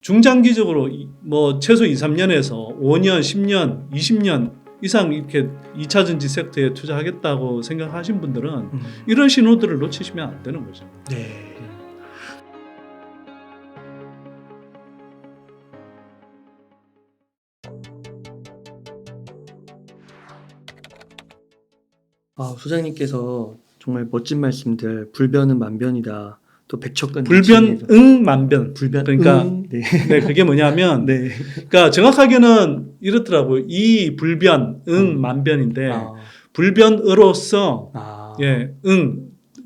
중장기적으로 뭐 최소 2, 3년에서 5년, 10년, 20년 이상 이렇게 2차 전지 섹터에 투자하겠다고 생각하신 분들은 이런 신호들을 놓치시면 안 되는 거죠. 네. 소장님께서 정말 멋진 말씀들, 불변은 만변이다. 또 백척간 불변, 만변. 불변, 그러니까 네. 네, 그게 뭐냐면 네. 그러니까 정확하게는 이렇더라고요. 이 불변, 만변인데 불변으로서 예,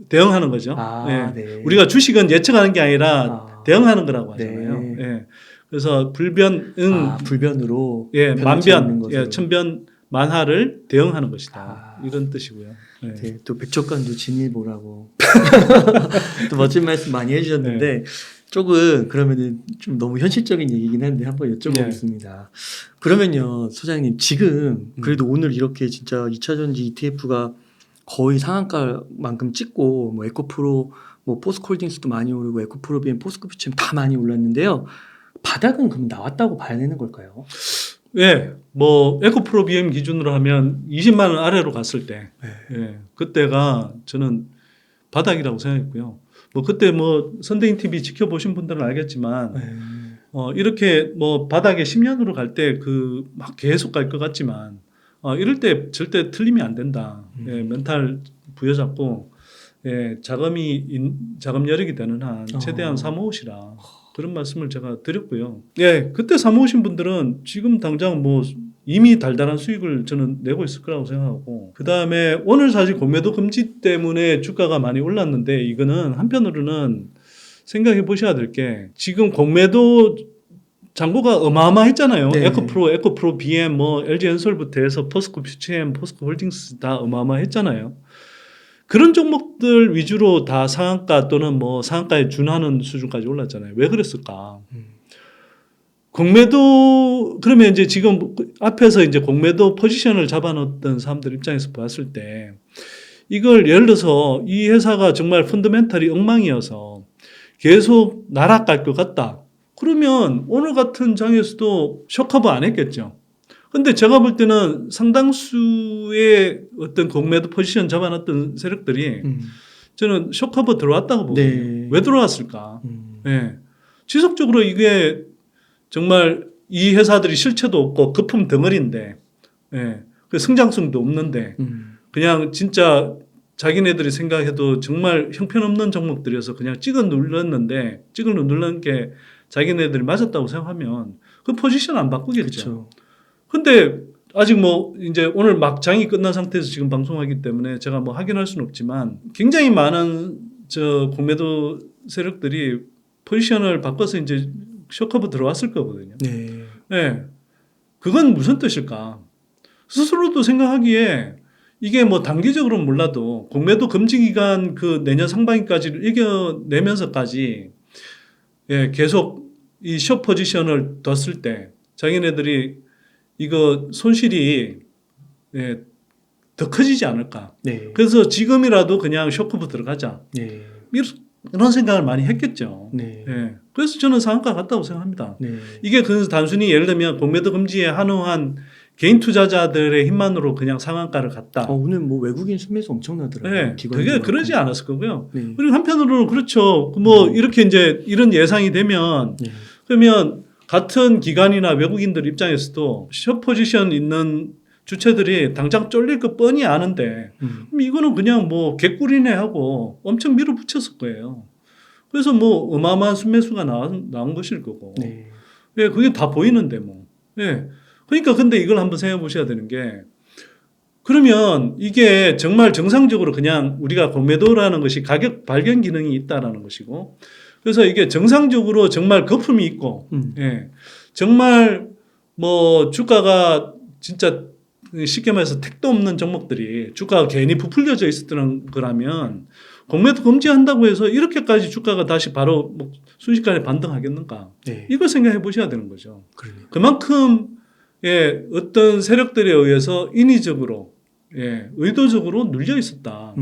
대응하는 거죠. 예. 네. 우리가 주식은 예측하는 게 아니라 대응하는 거라고 하잖아요. 네. 예. 그래서 불변, 불변으로 예, 만변, 것으로. 예, 천변 만하를 대응하는 것이다. 이런 뜻이고요. 네. 네, 또 백척간도 진일보라고 또 멋진 말씀 많이 해주셨는데 네. 조금 그러면은 좀 너무 현실적인 얘기긴 한데 한번 여쭤보겠습니다. 그러면요, 소장님 지금 그래도 오늘 이렇게 진짜 2차전지 ETF가 거의 상한가만큼 찍고 뭐 에코프로, 뭐 포스코홀딩스도 많이 오르고 에코프로비엠, 포스코피처럼 다 많이 올랐는데요. 바닥은 그럼 나왔다고 봐야 되는 걸까요? 예, 뭐 에코프로 BM 기준으로 하면 20만 원 아래로 갔을 때, 예, 그때가 저는 바닥이라고 생각했고요. 뭐 그때 뭐 선대인 TV 지켜보신 분들은 알겠지만, 이렇게 뭐 바닥에 10년으로 갈 때 그 막 계속 갈 것 같지만, 이럴 때 절대 틀리면 안 된다. 예, 멘탈 부여잡고, 예, 자금 여력이 되는 한 최대한 사모으시라. 그런 말씀을 제가 드렸고요. 예, 그때 사모으신 분들은 지금 당장 뭐 이미 달달한 수익을 저는 내고 있을 거라고 생각하고, 그 다음에 오늘 사실 공매도 금지 때문에 주가가 많이 올랐는데, 이거는 한편으로는 생각해 보셔야 될 게, 지금 공매도 잔고가 어마어마했잖아요. 네. 에코프로 BM, 뭐 LG엔솔부터 해서 포스코 퓨처엠, 포스코 홀딩스 다 어마어마했잖아요. 그런 종목들 위주로 다 상한가 또는 뭐 상한가에 준하는 수준까지 올랐잖아요. 왜 그랬을까? 공매도, 그러면 이제 지금 앞에서 이제 공매도 포지션을 잡아놓던 사람들 입장에서 봤을 때, 이걸 예를 들어서 이 회사가 정말 펀더멘털이 엉망이어서 계속 나락갈 것 같다. 그러면 오늘 같은 장에서도 쇼커버 안 했겠죠. 근데 제가 볼 때는 상당수의 어떤 공매도 포지션 잡아놨던 세력들이 저는 쇼커버 들어왔다고 보거든요. 네. 왜 들어왔을까? 예. 지속적으로 이게 정말 이 회사들이 실체도 없고 거품 덩어리인데, 예. 그 성장성도 없는데, 그냥 진짜 자기네들이 생각해도 정말 형편없는 종목들이어서 그냥 찍어 눌렀는 게 자기네들이 맞았다고 생각하면 그 포지션 안 바꾸겠죠. 그쵸. 근데 아직 뭐 이제 오늘 막 장이 끝난 상태에서 지금 방송하기 때문에 제가 뭐 확인할 수는 없지만 굉장히 많은 저 공매도 세력들이 포지션을 바꿔서 이제 쇼커버 들어왔을 거거든요. 네. 네. 그건 무슨 뜻일까? 스스로도 생각하기에 이게 뭐 단기적으로는 몰라도 공매도 금지 기간 그 내년 상반기까지를 이겨내면서까지, 예, 계속 이 숏 포지션을 뒀을 때 자기네들이 이거 손실이, 예, 더 커지지 않을까. 네. 그래서 지금이라도 그냥 쇼커버 들어가자. 네. 이런 생각을 많이 했겠죠. 네. 예. 그래서 저는 상한가 같다고 생각합니다. 네. 이게 그래서 단순히 예를 들면 공매도 금지에 한호한 개인 투자자들의 힘만으로 그냥 상한가를 갔다. 오늘 뭐 외국인 순매수 엄청나더라고요. 네, 되게 그러지 않았을 거고요. 네. 그리고 한편으로는 그렇죠. 뭐 이렇게 이제 이런 예상이 되면, 네. 그러면 같은 기관이나 외국인들 입장에서도 숏 포지션 있는 주체들이 당장 쫄릴 거 뻔히 아는데, 그럼 이거는 그냥 뭐 개꿀이네 하고 엄청 밀어붙였을 거예요. 그래서 뭐 어마어마한 순매수가 나온 것일 거고. 네. 예, 그게 다 보이는데 뭐. 예. 그러니까 근데 이걸 한번 생각해 보셔야 되는 게, 그러면 이게 정말 정상적으로 그냥 우리가 공매도라는 것이 가격 발견 기능이 있다라는 것이고, 그래서 이게 정상적으로 정말 거품이 있고, 예, 정말 뭐 주가가 진짜 쉽게 말해서 택도 없는 종목들이 주가가 괜히 부풀려져 있었던 거라면 공매도 금지한다고 해서 이렇게까지 주가가 다시 바로 뭐 순식간에 반등하겠는가? 네. 이걸 생각해 보셔야 되는 거죠. 그러니까. 그만큼, 예, 어떤 세력들에 의해서 인위적으로, 예, 의도적으로 눌려 있었다.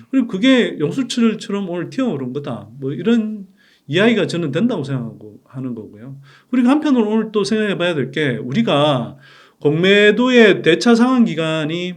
그리고 그게 용수철처럼 오늘 튀어오른 거다. 뭐 이런 이야기가 저는 된다고 생각하고 하는 거고요. 그리고 한편으로 오늘 또 생각해 봐야 될 게 우리가 공매도의 대차 상환 기간이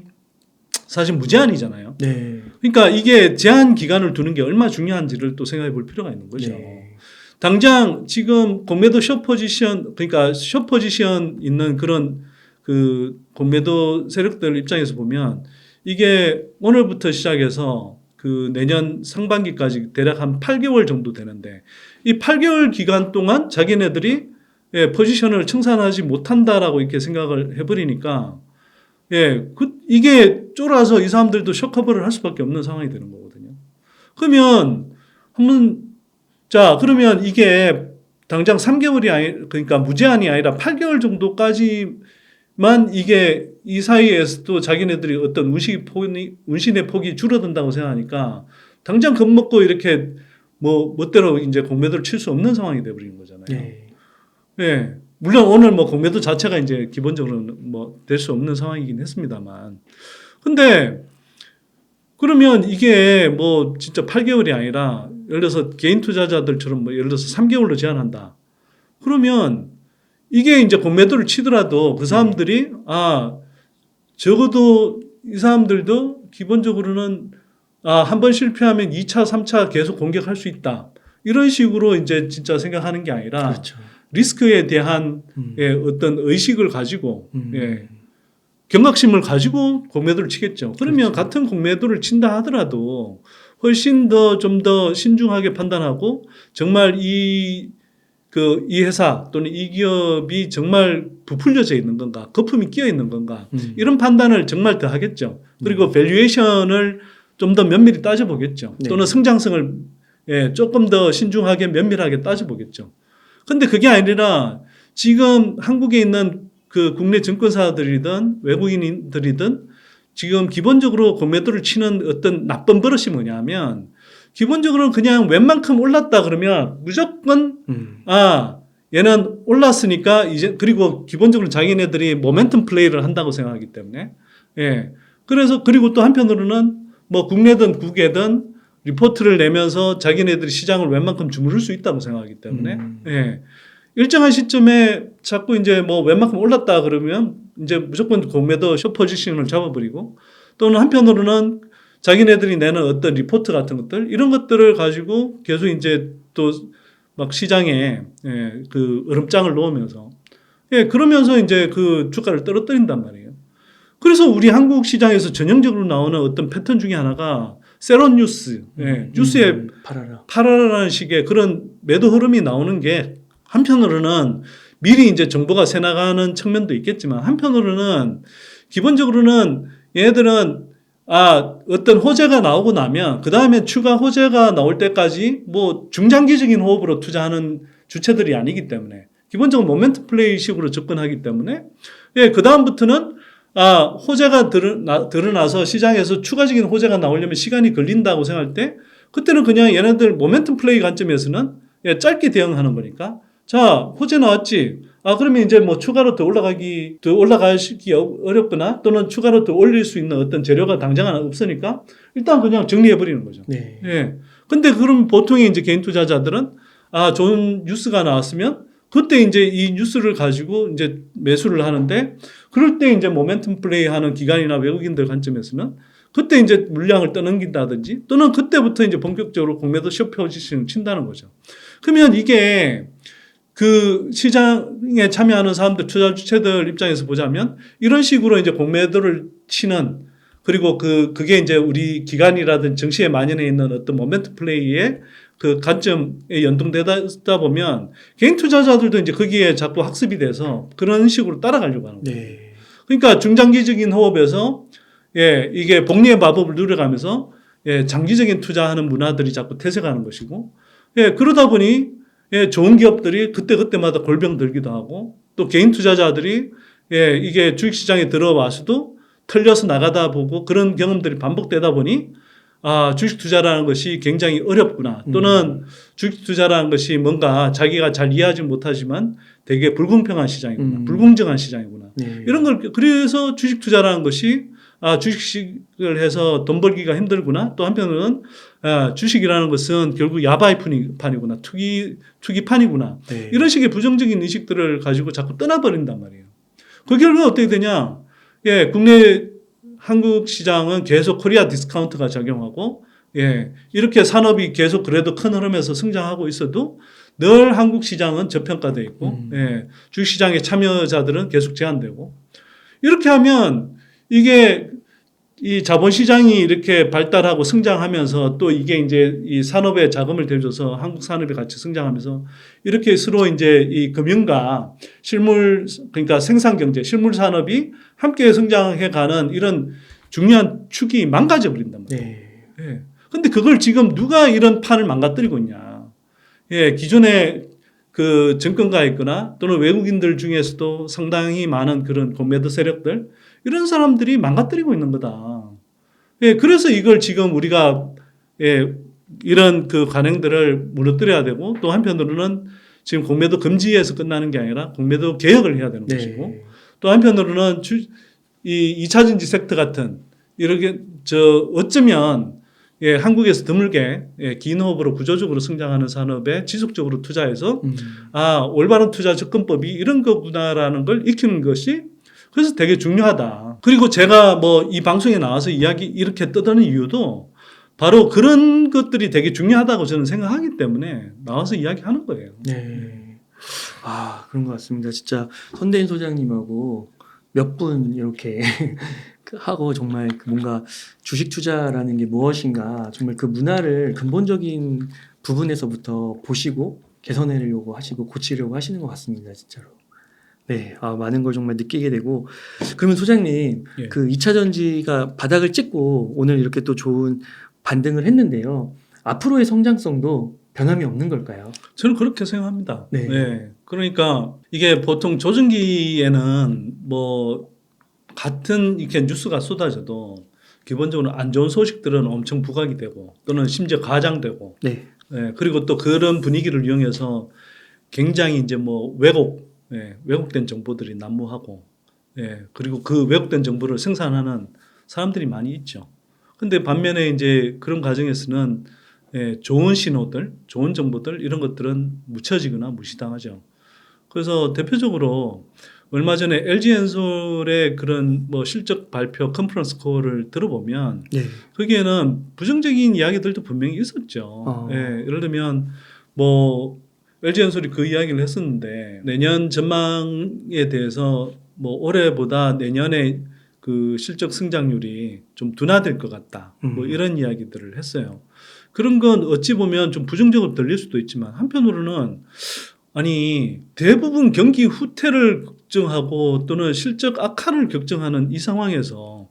사실 무제한이잖아요. 네. 그러니까 이게 제한 기간을 두는 게 얼마나 중요한지를 또 생각해 볼 필요가 있는 거죠. 네. 당장 지금 공매도 숏 포지션, 그러니까 숏 포지션 있는 그런 그 공매도 세력들 입장에서 보면 이게 오늘부터 시작해서 그 내년 상반기까지 대략 한 8개월 정도 되는데 이 8개월 기간 동안 자기네들이 예, 포지션을 청산하지 못한다라고 이렇게 생각을 해버리니까 예, 이게 쫄아서 이 사람들도 숏커버를 할 수밖에 없는 상황이 되는 거거든요. 그러면 그러면 이게 당장 3개월이 그러니까 무제한이 아니라 8개월 정도까지만 이게 이 사이에서도 자기네들이 어떤 운신의 폭이 줄어든다고 생각하니까 당장 겁먹고 이렇게 뭐 멋대로 이제 공매도를 칠 수 없는 상황이 돼버리는 거잖아요. 네. 예. 물론 오늘 뭐 공매도 자체가 이제 기본적으로는 뭐 될 수 없는 상황이긴 했습니다만. 근데 그러면 이게 뭐 진짜 8개월이 아니라 예를 들어서 개인 투자자들처럼 뭐 예를 들어서 3개월로 제한한다. 그러면 이게 이제 공매도를 치더라도 그 사람들이 적어도 이 사람들도 기본적으로는 한 번 실패하면 2차, 3차 계속 공격할 수 있다. 이런 식으로 이제 진짜 생각하는 게 아니라 그렇죠. 리스크에 대한 예, 어떤 의식을 가지고 예, 경각심을 가지고 공매도를 치겠죠. 그러면 그렇죠. 같은 공매도를 친다 하더라도 훨씬 더 좀 더 신중하게 판단하고 정말 이 회사 또는 이 기업이 정말 부풀려져 있는 건가, 거품이 끼어 있는 건가 이런 판단을 정말 더 하겠죠. 그리고 밸류에이션을 좀 더 면밀히 따져보겠죠. 네. 또는 성장성을 예, 조금 더 신중하게 면밀하게 따져보겠죠. 근데 그게 아니라 지금 한국에 있는 그 국내 증권사들이든 외국인들이든 지금 기본적으로 공매도를 치는 어떤 나쁜 버릇이 뭐냐면 기본적으로 그냥 웬만큼 올랐다 그러면 무조건 얘는 올랐으니까 이제 그리고 기본적으로 자기네들이 모멘텀 플레이를 한다고 생각하기 때문에 예. 그래서 그리고 또 한편으로는 뭐 국내든 국외든 리포트를 내면서 자기네들이 시장을 웬만큼 주무를 수 있다고 생각하기 때문에 예. 일정한 시점에 자꾸 이제 뭐 웬만큼 올랐다 그러면 이제 무조건 공매도 숏 포지션을 잡아버리고 또는 한편으로는 자기네들이 내는 어떤 리포트 같은 것들 이런 것들을 가지고 계속 이제 또 막 시장에 예, 그 얼음장을 놓으면서 예, 그러면서 이제 그 주가를 떨어뜨린단 말이에요. 그래서 우리 한국 시장에서 전형적으로 나오는 어떤 패턴 중에 하나가 세론 뉴스, 예, 뉴스에 팔아라라는 식의 그런 매도 흐름이 나오는 게 한편으로는 미리 이제 정보가 새 나가는 측면도 있겠지만 한편으로는 기본적으로는 얘네들은 어떤 호재가 나오고 나면 그 다음에 추가 호재가 나올 때까지 뭐 중장기적인 호흡으로 투자하는 주체들이 아니기 때문에 기본적으로 모멘텀 플레이식으로 접근하기 때문에 예, 그 다음부터는 호재가 드러나서 시장에서 추가적인 호재가 나오려면 시간이 걸린다고 생각할 때 그때는 그냥 얘네들 모멘텀 플레이 관점에서는 예, 짧게 대응하는 거니까 자, 호재 나왔지. 그러면 이제 뭐 추가로 더 올라가기 어렵거나 또는 추가로 더 올릴 수 있는 어떤 재료가 당장 없으니까 일단 그냥 정리해버리는 거죠. 네. 예. 근데 그럼 보통의 이제 개인 투자자들은 좋은 뉴스가 나왔으면 그때 이제 이 뉴스를 가지고 이제 매수를 하는데 그럴 때 이제 모멘텀 플레이 하는 기관이나 외국인들 관점에서는 그때 이제 물량을 떠넘긴다든지 또는 그때부터 이제 본격적으로 공매도 숏 포지션을 친다는 거죠. 그러면 이게 그 시장에 참여하는 사람들, 투자 주체들 입장에서 보자면 이런 식으로 이제 공매도를 치는 그리고 그게 이제 우리 기관이라든 증시에 만연해 있는 어떤 모멘트 플레이의 그 관점에 연동되다 보면 개인 투자자들도 이제 거기에 자꾸 학습이 돼서 그런 식으로 따라가려고 하는 거예요. 네. 그러니까 중장기적인 호흡에서 예, 이게 복리의 마법을 누려가면서 예, 장기적인 투자하는 문화들이 자꾸 태생하는 것이고 예, 그러다 보니 예, 좋은 기업들이 그때마다 골병 들기도 하고 또 개인 투자자들이 예, 이게 주식시장에 들어와서도 털려서 나가다 보고 그런 경험들이 반복되다 보니 주식 투자라는 것이 굉장히 어렵구나 또는 주식 투자라는 것이 뭔가 자기가 잘 이해하지 못하지만 되게 불공평한 시장이구나 불공정한 시장이구나 네. 이런 걸 그래서 주식 투자라는 것이 주식을 해서 돈 벌기가 힘들구나. 또 한편으로는 주식이라는 것은 결국 야바이판이구나. 투기판이구나. 네. 이런 식의 부정적인 인식들을 가지고 자꾸 떠나버린단 말이에요. 그 결과 어떻게 되냐? 예, 국내 한국 시장은 계속 코리아 디스카운트가 작용하고, 예, 이렇게 산업이 계속 그래도 큰 흐름에서 성장하고 있어도 늘 한국 시장은 저평가되어 있고, 예, 주식 시장의 참여자들은 계속 제한되고, 이렇게 하면 이게 이 자본시장이 이렇게 발달하고 성장하면서 또 이게 이제 이 산업에 자금을 대줘서 한국 산업이 같이 성장하면서 이렇게 서로 이제 이 금융과 실물, 그러니까 생산경제, 실물 산업이 함께 성장해 가는 이런 중요한 축이 망가져 버린단 말이에요. 네. 예. 근데 그걸 지금 누가 이런 판을 망가뜨리고 있냐. 예, 기존에 그 정권가 있거나 또는 외국인들 중에서도 상당히 많은 그런 공매도 세력들 이런 사람들이 망가뜨리고 있는 거다. 예, 그래서 이걸 지금 우리가 예, 이런 그 관행들을 무너뜨려야 되고 또 한편으로는 지금 공매도 금지에서 끝나는 게 아니라 공매도 개혁을 해야 되는 네. 것이고 또 한편으로는 이 2차 전지 섹터 같은 이렇게 어쩌면 예, 한국에서 드물게 예, 긴 호흡으로 구조적으로 성장하는 산업에 지속적으로 투자해서 올바른 투자 접근법이 이런 거구나라는 걸 익히는 것이 그래서 되게 중요하다. 그리고 제가 뭐 이 방송에 나와서 이야기 이렇게 떠드는 이유도 바로 그런 것들이 되게 중요하다고 저는 생각하기 때문에 나와서 이야기하는 거예요. 네. 그런 것 같습니다. 진짜 선대인 소장님하고 몇 분 이렇게 하고 정말 그 뭔가 주식 투자라는 게 무엇인가 정말 그 문화를 근본적인 부분에서부터 보시고 개선하려고 하시고 고치려고 하시는 것 같습니다. 진짜로. 네, 많은 걸 정말 느끼게 되고 그러면 소장님 예. 그 2차 전지가 바닥을 찍고 오늘 이렇게 또 좋은 반등을 했는데요. 앞으로의 성장성도 변함이 없는 걸까요? 저는 그렇게 생각합니다. 네. 네. 그러니까 이게 보통 조정기에는 뭐 같은 이렇게 뉴스가 쏟아져도 기본적으로 안 좋은 소식들은 엄청 부각이 되고 또는 심지어 과장되고 네. 예, 그리고 또 그런 분위기를 이용해서 굉장히 이제 뭐 왜곡된 정보들이 난무하고 예, 그리고 그 왜곡된 정보를 생산하는 사람들이 많이 있죠. 근데 반면에 이제 그런 과정에서는 예, 좋은 신호들, 좋은 정보들 이런 것들은 묻혀지거나 무시당하죠. 그래서 대표적으로 얼마 전에 LG엔솔의 그런 뭐 실적 발표 컨퍼런스 콜을 들어보면 네. 거기에는 부정적인 이야기들도 분명히 있었죠. 예, 예를 들면 뭐 LG엔솔이 그 이야기를 했었는데 내년 전망에 대해서 뭐 올해보다 내년에 그 실적 성장률이 좀 둔화될 것 같다. 뭐 이런 이야기들을 했어요. 그런 건 어찌 보면 좀 부정적으로 들릴 수도 있지만 한편으로는 아니 대부분 경기 후퇴를 걱정하고 또는 실적 악화를 걱정하는 이 상황에서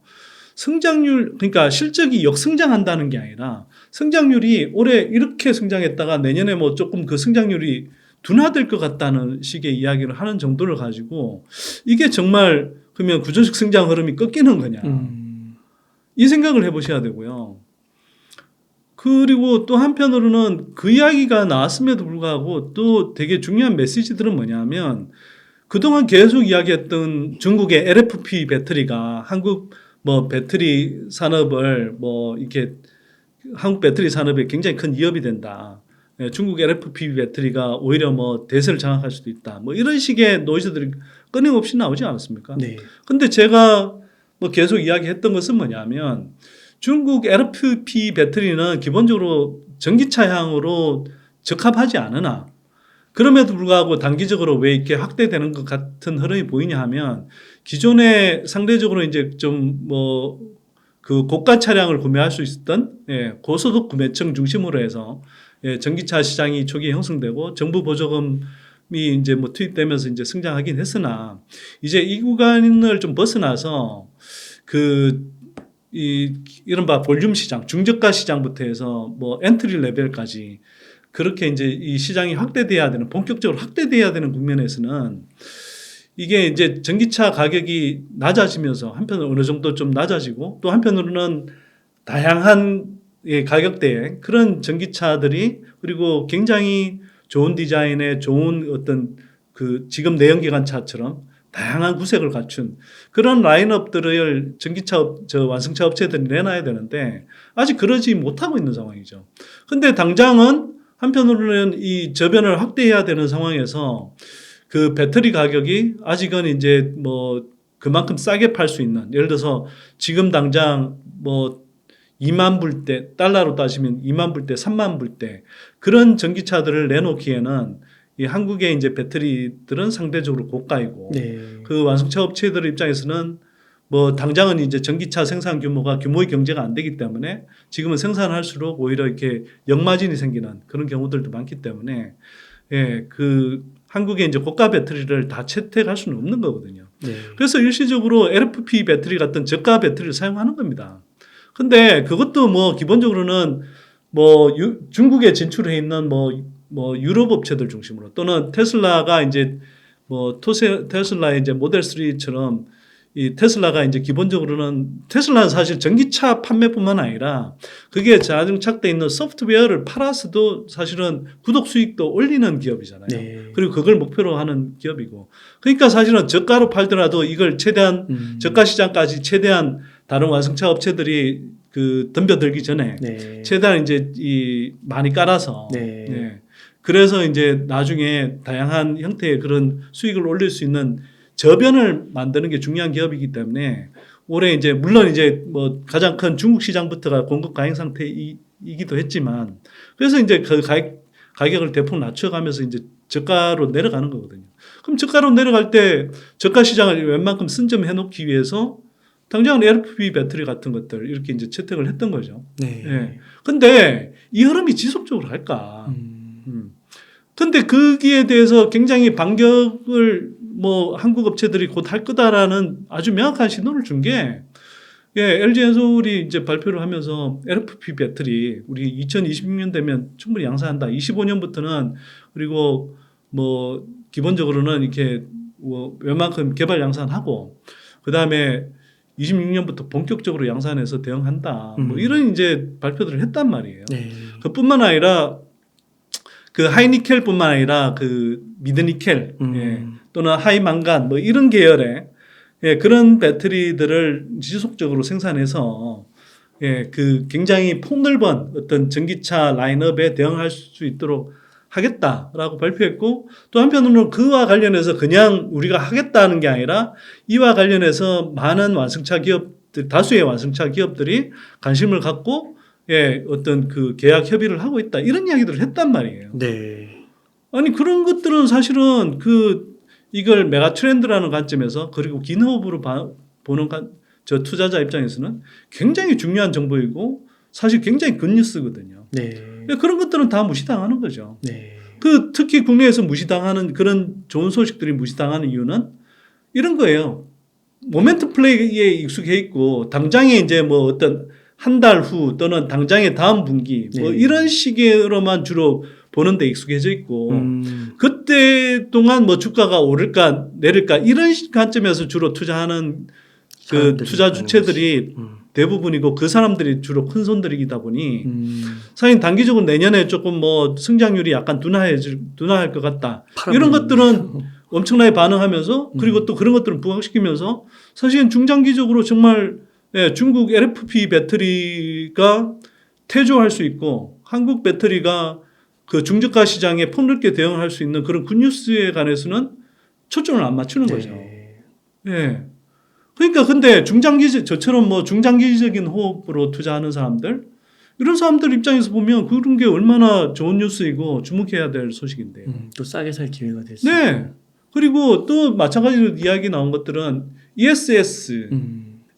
성장률 그러니까 실적이 역성장한다는 게 아니라 성장률이 올해 이렇게 성장했다가 내년에 뭐 조금 그 성장률이 둔화될 것 같다는 식의 이야기를 하는 정도를 가지고 이게 정말 그러면 구조적 성장 흐름이 꺾이는 거냐 이 생각을 해보셔야 되고요. 그리고 또 한편으로는 그 이야기가 나왔음에도 불구하고 또 되게 중요한 메시지들은 뭐냐면 그동안 계속 이야기했던 중국의 LFP 배터리가 한국 뭐 배터리 산업을 뭐 이렇게 한국 배터리 산업에 굉장히 큰 위협이 된다. 중국 LFP 배터리가 오히려 뭐 대세를 장악할 수도 있다. 뭐 이런 식의 노이즈들이 끊임없이 나오지 않았습니까? 네. 근데 제가 뭐 계속 이야기했던 것은 뭐냐면 중국 LFP 배터리는 기본적으로 전기차향으로 적합하지 않으나 그럼에도 불구하고 단기적으로 왜 이렇게 확대되는 것 같은 흐름이 보이냐 하면 기존에 상대적으로 이제 좀 뭐 그 고가 차량을 구매할 수 있었던 고소득 구매층 중심으로 해서 전기차 시장이 초기에 형성되고 정부 보조금이 이제 뭐 투입되면서 이제 성장하긴 했으나 이제 이 구간을 좀 벗어나서 이른바 볼륨 시장, 중저가 시장부터 해서 뭐 엔트리 레벨까지 그렇게 이제 이 시장이 확대돼야 되는, 본격적으로 확대돼야 되는 국면에서는 이게 이제 전기차 가격이 낮아지면서 한편으로 어느 정도 좀 낮아지고 또 한편으로는 다양한 가격대의 그런 전기차들이 그리고 굉장히 좋은 디자인의 좋은 어떤 그 지금 내연기관 차처럼 다양한 구색을 갖춘 그런 라인업들을 완성차 업체들이 내놔야 되는데 아직 그러지 못하고 있는 상황이죠. 근데 당장은 한편으로는 이 저변을 확대해야 되는 상황에서 그 배터리 가격이 아직은 이제 뭐 그만큼 싸게 팔 수 있는, 예를 들어서 지금 당장 뭐 2만 불대, 달러로 따지면 2만 불대, 3만 불대 그런 전기차들을 내놓기에는 이 한국의 이제 배터리들은 상대적으로 고가이고 네. 그 완성차 업체들 입장에서는 뭐 당장은 이제 전기차 생산 규모의 경제가 안 되기 때문에 지금은 생산할수록 오히려 이렇게 역마진이 생기는 그런 경우들도 많기 때문에 예, 그 한국의 이제 고가 배터리를 다 채택할 수는 없는 거거든요. 네. 그래서 일시적으로 LFP 배터리 같은 저가 배터리를 사용하는 겁니다. 근데 그것도 뭐 기본적으로는 뭐 중국에 진출해 있는 뭐 유럽 업체들 중심으로 또는 테슬라가 이제 뭐 테슬라의 이제 모델 3처럼 이 테슬라가 이제 기본적으로는 테슬라는 사실 전기차 판매뿐만 아니라 그게 자동차에 있는 소프트웨어를 팔아서도 사실은 구독 수익도 올리는 기업이잖아요. 네. 그리고 그걸 목표로 하는 기업이고. 그러니까 사실은 저가로 팔더라도 이걸 최대한 저가 시장까지 최대한 다른 완성차 업체들이 그 덤벼들기 전에 네. 최대한 이제 많이 깔아서 네. 네. 그래서 이제 나중에 다양한 형태의 그런 수익을 올릴 수 있는 저변을 만드는 게 중요한 기업이기 때문에 올해 이제 물론 이제 뭐 가장 큰 중국 시장부터가 공급 과잉 상태이기도 했지만 그래서 이제 그 가격을 대폭 낮춰가면서 이제 저가로 내려가는 거거든요. 그럼 저가로 내려갈 때 저가 시장을 웬만큼 선점해 놓기 위해서 당장 LFP 배터리 같은 것들 이렇게 이제 채택을 했던 거죠. 네. 예. 근데 이 흐름이 지속적으로 할까? 근데 거기에 대해서 굉장히 반격을 뭐 한국 업체들이 곧 할 거다라는 아주 명확한 신호를 준 게 LG엔솔이 이제 발표를 하면서 LFP 배터리 우리 2026년 되면 충분히 양산한다. 25년부터는 그리고 뭐 기본적으로는 이렇게 뭐 웬만큼 개발 양산하고 그 다음에 26년부터 본격적으로 양산해서 대응한다. 뭐 이런 이제 발표들을 했단 말이에요. 네. 그뿐만 아니라 그 하이니켈뿐만 아니라 그 미드니켈 예, 또는 하이망간 뭐 이런 계열의 예, 그런 배터리들을 지속적으로 생산해서 예, 그 굉장히 폭넓은 어떤 전기차 라인업에 대응할 수 있도록 하겠다라고 발표했고 또 한편으로는 그와 관련해서 그냥 우리가 하겠다는 게 아니라 이와 관련해서 많은 완성차 기업들 다수의 완성차 기업들이 관심을 갖고 예, 어떤 그 계약 협의를 하고 있다. 이런 이야기들을 했단 말이에요. 네. 아니, 그런 것들은 사실은 이걸 메가 트렌드라는 관점에서 그리고 긴 호흡으로 보는 저 투자자 입장에서는 굉장히 중요한 정보이고 사실 굉장히 굿뉴스거든요. 네. 그런 것들은 다 무시당하는 거죠. 네. 특히 국내에서 무시당하는 그런 좋은 소식들이 무시당하는 이유는 이런 거예요. 모멘트 플레이에 익숙해 있고 당장에 이제 뭐 어떤 한 달 후 또는 당장의 다음 분기 뭐 네. 이런 식으로만 주로 보는 데 익숙해져 있고 그때 동안 뭐 주가가 오를까 내릴까 이런 관점에서 주로 투자하는 그 투자 주체들이 대부분이고 그 사람들이 주로 큰 손들이다 보니 사실 단기적으로 내년에 조금 뭐 성장률이 약간 둔화할 것 같다. 이런 것들은 엄청나게 반응하면서 그리고 또 그런 것들을 부각시키면서 사실은 중장기적으로 정말 예, 중국 LFP 배터리가 태조할 수 있고 한국 배터리가 그 중저가 시장에 폭넓게 대응할 수 있는 그런 굿뉴스에 관해서는 초점을 안 맞추는 거죠. 예. 그러니까 근데 저처럼 뭐 중장기적인 호흡으로 투자하는 사람들 이런 사람들 입장에서 보면 그런 게 얼마나 좋은 뉴스이고 주목해야 될 소식인데요. 또 싸게 살 기회가 됐어요. 네. 그리고 또 마찬가지로 이야기 나온 것들은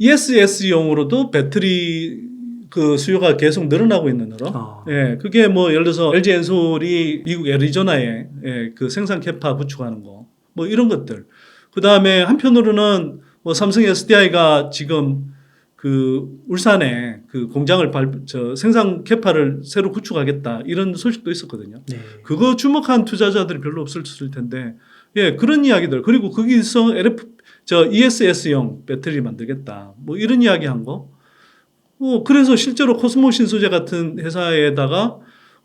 ESS용으로도 배터리 그 수요가 계속 늘어나고 있는 거로. 예, 그게 뭐 예를 들어서 LG 엔솔이 미국 애리조나에 예, 그 생산 캐파 구축하는 거, 뭐 이런 것들. 그 다음에 한편으로는 뭐 삼성 SDI가 지금 그 울산에 그 공장을 생산 캐파를 새로 구축하겠다 이런 소식도 있었거든요. 네. 그거 주목한 투자자들이 별로 없을 텐데, 예, 그런 이야기들. 그리고 거기서 ESS용 배터리 만들겠다. 뭐 이런 이야기 한 거. 그래서 실제로 코스모 신소재 같은 회사에다가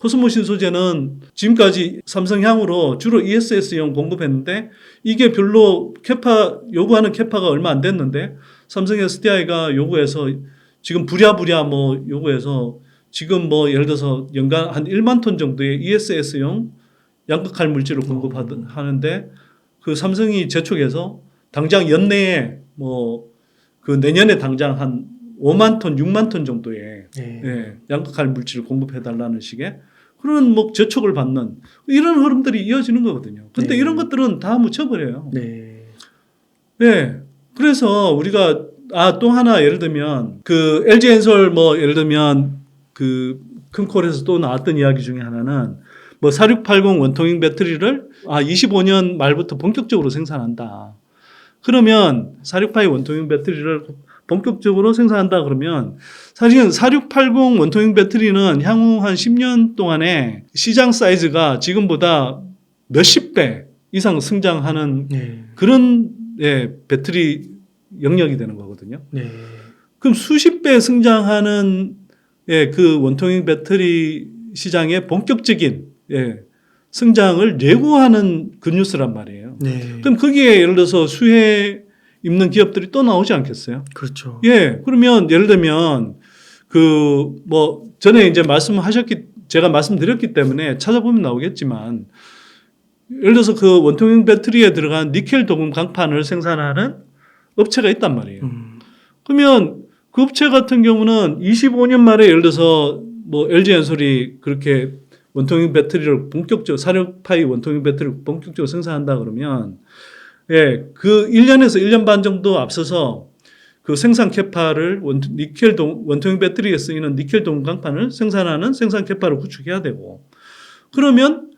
코스모신 소재는 지금까지 삼성향으로 주로 ESS용 공급했는데 이게 별로 요구하는 캐파가 얼마 안 됐는데 삼성 SDI가 요구해서 지금 부랴부랴 뭐 요구해서 지금 뭐 예를 들어서 연간 한 1만 톤 정도의 ESS용 양극할 물질을 공급하는데 그 삼성이 재촉해서 당장 연내에 뭐 그 내년에 당장 한 5만 톤, 6만 톤 정도의 예, 양극할 물질을 공급해달라는 식의 그런 뭐 재촉을 받는 이런 흐름들이 이어지는 거거든요. 근데 이런 것들은 다 묻혀버려요. 네. 그래서 우리가 또 하나 예를 들면 그 LG엔솔 뭐 예를 들면 그 큰 콜에서 또 나왔던 이야기 중에 하나는 뭐 4680 원통형 배터리를 25년 말부터 본격적으로 생산한다. 그러면 4680 원통형 배터리를 본격적으로 생산한다 그러면 사실은 4680 원통형 배터리는 향후 한 10년 동안에 시장 사이즈가 지금보다 몇십 배 이상 성장하는 그런 배터리 영역이 되는 거거든요. 그럼 수십 배 성장하는 그 원통형 배터리 시장의 본격적인 성장을 예고하는 그 뉴스란 말이에요. 그럼 거기에 예를 들어서 수혜 입는 기업들이 또 나오지 않겠어요? 그렇죠. 그러면 예를 들면 그 뭐 전에 이제 제가 말씀드렸기 때문에 찾아보면 나오겠지만 예를 들어서 그 원통형 배터리에 들어간 니켈 도금 강판을 생산하는 업체가 있단 말이에요. 그러면 그 업체 같은 경우는 25년 말에 예를 들어서 뭐 LG엔솔이 그렇게 원통형 배터리를 본격적으로 46파이 원통형 배터리를 본격적으로 생산한다 그러면 그 1년에서 1년 반 정도 앞서서 그 생산 캐파를 원통형 배터리에 쓰이는 니켈 도금 강판을 생산하는 생산 캐파를 구축해야 되고 그러면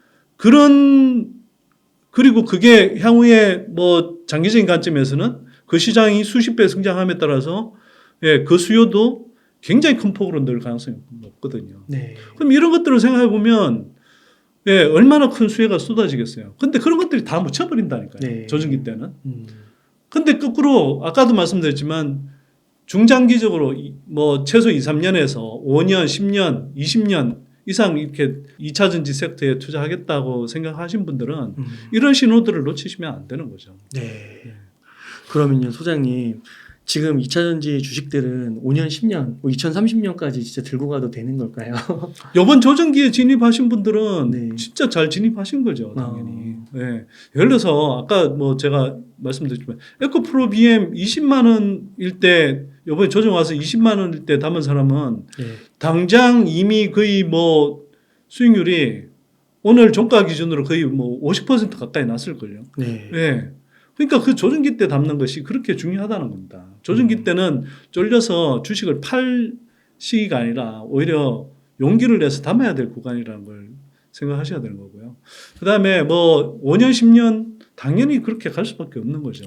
그리고 그게 향후에 뭐 장기적인 관점에서는 그 시장이 수십 배 성장함에 따라서 그 수요도 굉장히 큰 폭으로 늘 가능성이 높거든요. 그럼 이런 것들을 생각해 보면 얼마나 큰 수혜가 쏟아지겠어요. 근데 그런 것들이 다 묻혀버린다니까요. 조준기 때는. 근데 거꾸로 아까도 말씀드렸지만 중장기적으로 뭐 최소 2, 3년에서 5년, 10년, 20년 이상 이렇게 2차 전지 섹터에 투자하겠다고 생각하신 분들은 이런 신호들을 놓치시면 안 되는 거죠. 그러면요, 소장님. 지금 2차 전지 주식들은 5년, 10년, 뭐 2030년까지 진짜 들고 가도 되는 걸까요? 이번 조정기에 진입하신 분들은 진짜 잘 진입하신 거죠, 당연히. 예를 들어서 아까 뭐 제가 말씀드렸지만 에코프로 BM 20만 원일 때 이번에 조정 와서 20만 원일 때 담은 사람은 당장 이미 거의 뭐 수익률이 오늘 종가 기준으로 거의 뭐 50% 가까이 났을걸요. 그러니까 그 조정기 때 담는 것이 그렇게 중요하다는 겁니다. 조정기 때는 쫄려서 주식을 팔 시기가 아니라 오히려 용기를 내서 담아야 될 구간이라는 걸 생각하셔야 되는 거고요. 그 다음에 뭐 5년, 10년 당연히 그렇게 갈 수밖에 없는 거죠.